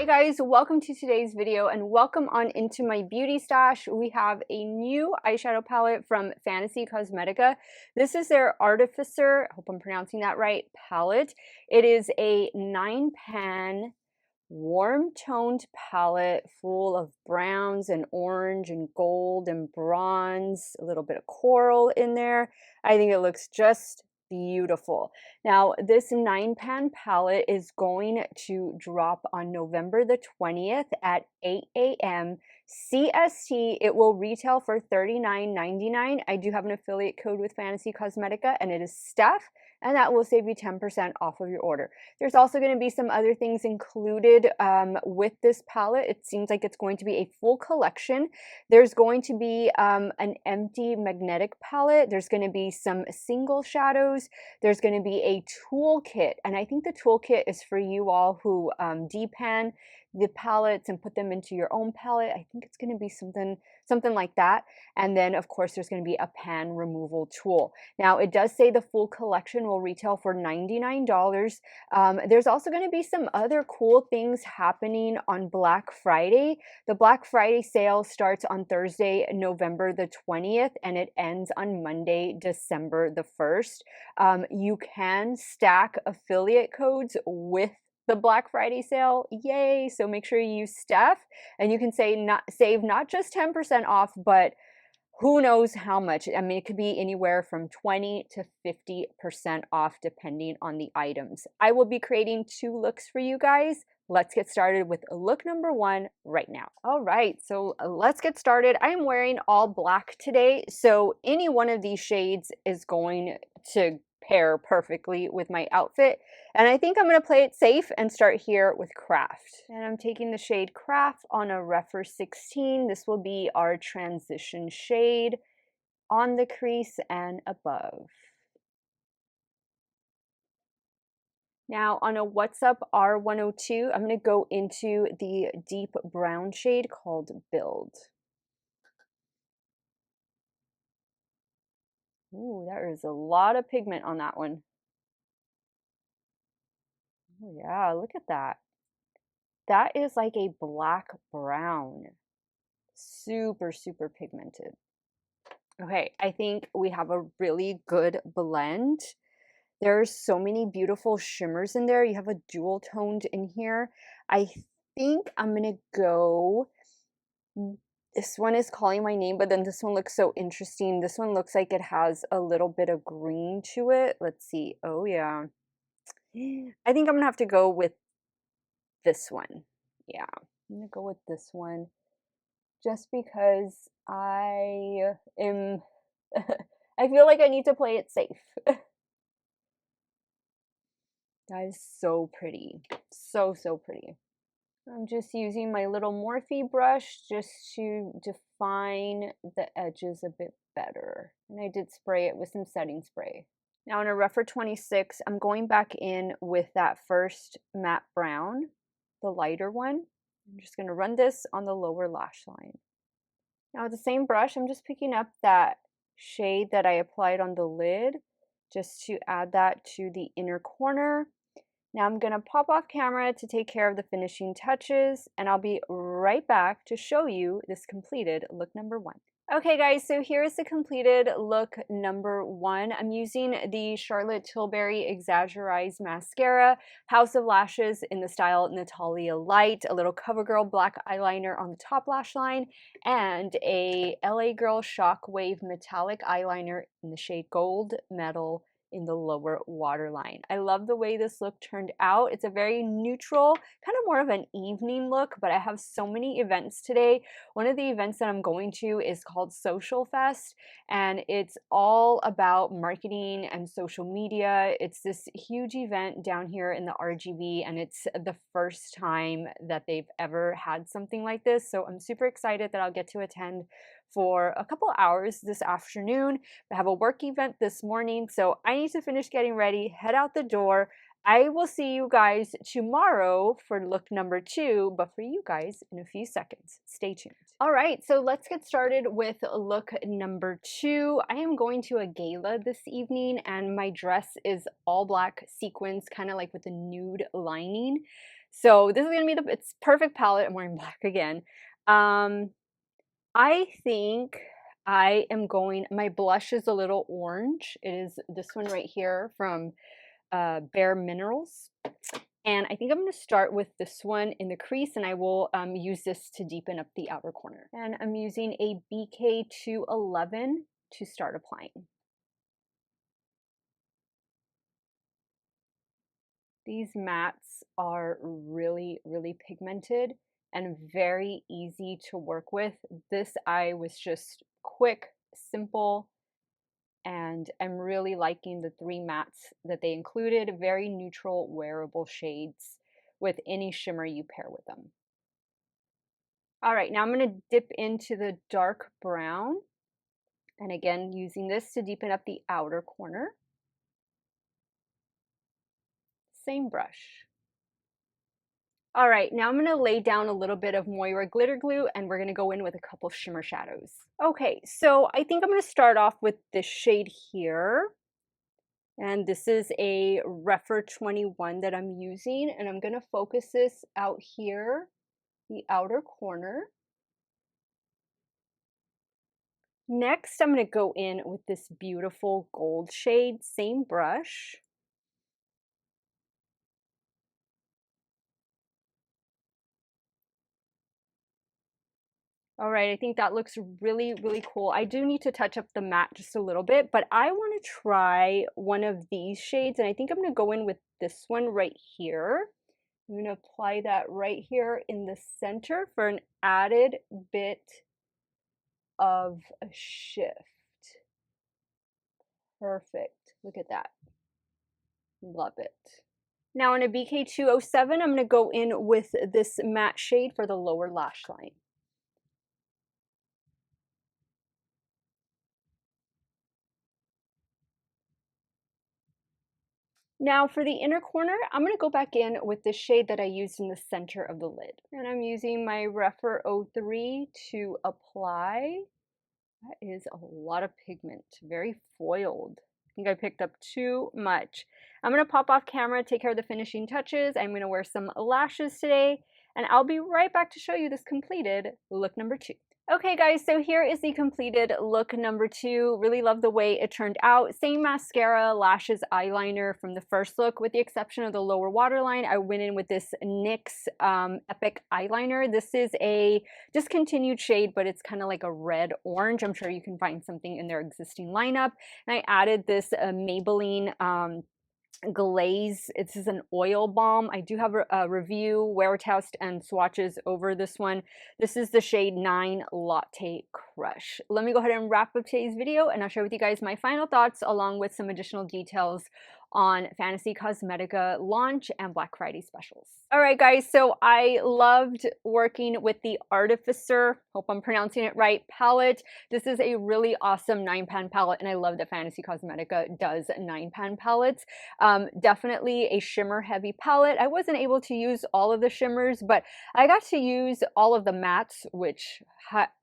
Hey guys, welcome to today's video and welcome on into my beauty stash. We have a new eyeshadow palette from Fantasy Cosmetica. This is their Artificer, I hope I'm pronouncing that right, palette. It is a 9-pan warm toned palette full of browns and orange and gold and bronze, a little bit of coral in there. I think it looks just beautiful. Now, this 9-pan palette is going to drop on November the 20th at 8 a.m. CST. It will retail for $39.99. I do have an affiliate code with Fantasy Cosmetica, and it is Steff, and that will save you 10% off of your order. There's also going to be some other things included with this palette. It seems like it's going to be a full collection. There's going to be an empty magnetic palette. There's going to be some single shadows. There's going to be a toolkit, and I think the toolkit is for you all who depan the palettes and put them into your own palette. I think it's going to be something like that. And then of course there's going to be a pan removal tool. Now it does say the full collection will retail for $99. There's also going to be some other cool things happening on Black Friday. The Black Friday sale starts on Thursday, November the 20th, and it ends on Monday, December the 1st. You can stack affiliate codes with the Black Friday sale. Yay! So make sure you use Steff, and you can save not just 10% off, but who knows how much. I mean, it could be anywhere from 20 to 50% off depending on the items. I will be creating 2 looks for you guys. Let's get started with look number 1 right now. All right, so let's get started. I am wearing all black today, so any one of these shades is going to pair perfectly with my outfit. And I think I'm going to play it safe and start here with Craft. And I'm taking the shade Craft on a Refer 16. This will be our transition shade on the crease and above. Now on a What's Up R102, I'm going to go into the deep brown shade called Build. Ooh, there is a lot of pigment on that one. Oh yeah, look at that. That is like a black brown. Super, super pigmented. Okay, I think we have a really good blend. There's so many beautiful shimmers in there. You have a dual toned in here. I think I'm gonna go, this one is Calling My Name, but then this one looks so interesting. This one looks like it has a little bit of green to it. Let's see. Oh yeah. I think I'm gonna have to go with this one. Yeah, I'm gonna go with this one just because I am I feel like I need to play it safe. That is so pretty. So, so pretty. I'm just using my little Morphe brush just to define the edges a bit better. And I did spray it with some setting spray. Now in a Refer 26, I'm going back in with that first matte brown, the lighter one. I'm just going to run this on the lower lash line. Now with the same brush, I'm just picking up that shade that I applied on the lid just to add that to the inner corner. Now I'm going to pop off camera to take care of the finishing touches, and I'll be right back to show you this completed look number 1. Okay guys, so here's the completed look number 1. I'm using the Charlotte Tilbury Exaggerized Mascara, House of Lashes in the style Natalia Light, a little CoverGirl black eyeliner on the top lash line, and a LA Girl Shockwave metallic eyeliner in the shade Gold Metal in the lower waterline. I love the way this look turned out. It's a very neutral, kind of more of an evening look, but I have so many events today. One of the events that I'm going to is called Social Fest, and it's all about marketing and social media. It's this huge event down here in the RGV, and it's the first time that they've ever had something like this. So I'm super excited that I'll get to attend for a couple hours this afternoon. I have a work event this morning, so I need to finish getting ready, head out the door. I will see you guys tomorrow for look number 2, but for you guys in a few seconds. Stay tuned. All right, so let's get started with look number 2. I am going to a gala this evening, and my dress is all black sequins, kind of like with a nude lining. So this is gonna be it's perfect palette. I'm wearing black again. I think I am going, my blush is a little orange. It is this one right here from Bare Minerals. And I think I'm going to start with this one in the crease, and I will use this to deepen up the outer corner. And I'm using a BK211 to start applying. These mattes are really, really pigmented and very easy to work with. This eye was just quick, simple, and I'm really liking the 3 mattes that they included. Very neutral, wearable shades with any shimmer you pair with them. All right, now I'm going to dip into the dark brown. And again, using this to deepen up the outer corner. Same brush. All right, now I'm going to lay down a little bit of Moira glitter glue, and we're going to go in with a couple shimmer shadows. Okay, so I think I'm going to start off with this shade here. And this is a Refer 21 that I'm using, and I'm going to focus this out here, the outer corner. Next, I'm going to go in with this beautiful gold shade, same brush. All right, I think that looks really, really cool. I do need to touch up the matte just a little bit, but I want to try one of these shades, and I think I'm going to go in with this one right here. I'm going to apply that right here in the center for an added bit of a shift. Perfect. Look at that. Love it. Now in a BK207, I'm going to go in with this matte shade for the lower lash line. Now for the inner corner, I'm going to go back in with the shade that I used in the center of the lid. And I'm using my Refer 03 to apply. That is a lot of pigment, very foiled. I think I picked up too much. I'm going to pop off camera, take care of the finishing touches. I'm going to wear some lashes today, and I'll be right back to show you this completed look number 2. Okay guys, so here is the completed look number 2. Really love the way it turned out. Same mascara, lashes, eyeliner from the first look, with the exception of the lower waterline. I went in with this NYX Epic eyeliner. This is a discontinued shade, but it's kind of like a red orange. I'm sure you can find something in their existing lineup. And I added this Maybelline glaze. This is an oil balm. I do have a review, wear test, and swatches over this one. This is the shade 9 Latte Crush. Let me go ahead and wrap up today's video, and I'll share with you guys my final thoughts along with some additional details on Fantasy Cosmetica launch and Black Friday specials. All right, guys, so I loved working with the Artificer, hope I'm pronouncing it right, palette. This is a really awesome 9-pan palette, and I love that Fantasy Cosmetica does 9-pan palettes. Definitely a shimmer heavy palette. I wasn't able to use all of the shimmers, but I got to use all of the mattes, which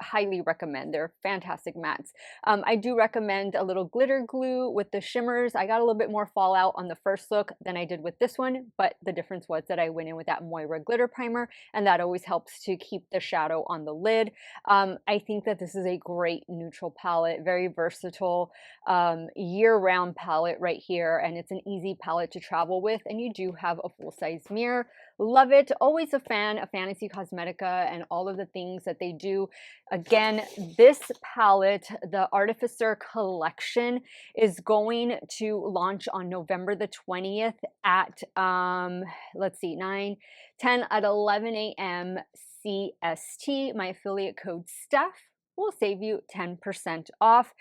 highly recommend. They're fantastic mattes. I do recommend a little glitter glue with the shimmers. I got a little bit more fallout on the first look than I did with this one, but the difference was that I went in with that Moira glitter primer, and that always helps to keep the shadow on the lid. I think that this is a great neutral palette, very versatile, year-round palette right here, and it's an easy palette to travel with, and you do have a full-size mirror. Love it. Always a fan of Fantasy Cosmetica and all of the things that they do. Again, this palette, the Artificer collection, is going to launch on November the 20th at, let's see, 9, 10 at 11 a.m. CST. My affiliate code Steff will save you 10% off.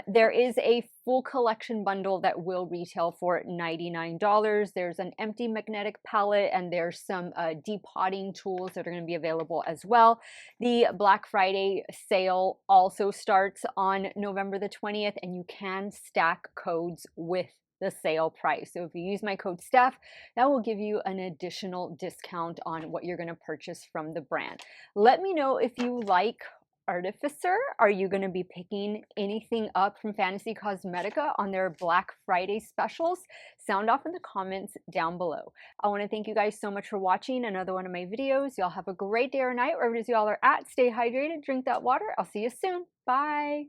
There is a full collection bundle that will retail for $99. There's an empty magnetic palette, and there's some depotting tools that are going to be available as well. The Black Friday sale also starts on November the 20th, and you can stack codes with the sale price. So if you use my code Steff, that will give you an additional discount on what you're going to purchase from the brand. Let me know if you like Artificer. Are you going to be picking anything up from Fantasy Cosmetica on their Black Friday specials? Sound off in the comments down below. I want to thank you guys so much for watching another one of my videos. Y'all have a great day or night wherever it is y'all are at. Stay hydrated, drink that water. I'll see you soon. Bye.